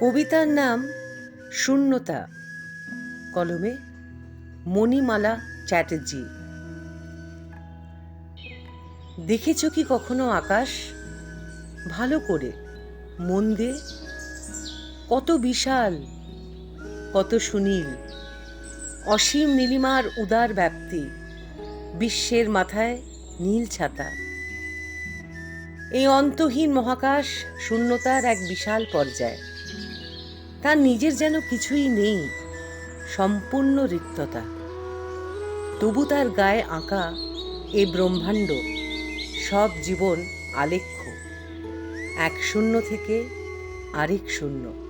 কবিতার নাম শূন্যতা, কলমে মণিমালা চ্যাটার্জি। দেখেছ কি কখনো আকাশ ভালো করে, মন দিয়ে? কত বিশাল, কত সুনীল, অসীম নীলিমার উদার ব্যাপ্তি, বিশ্বের মাথায় নীল ছাতা। এই অন্তহীন মহাকাশ শূন্যতার এক বিশাল পর্যায়। তার নিজের যেন কিছুই নেই, সম্পূর্ণ রিক্ততা। তবু তার গায়ে আঁকা এ ব্রহ্মাণ্ড, সব জীবন আলেখ্য, এক শূন্য থেকে আরেক শূন্য।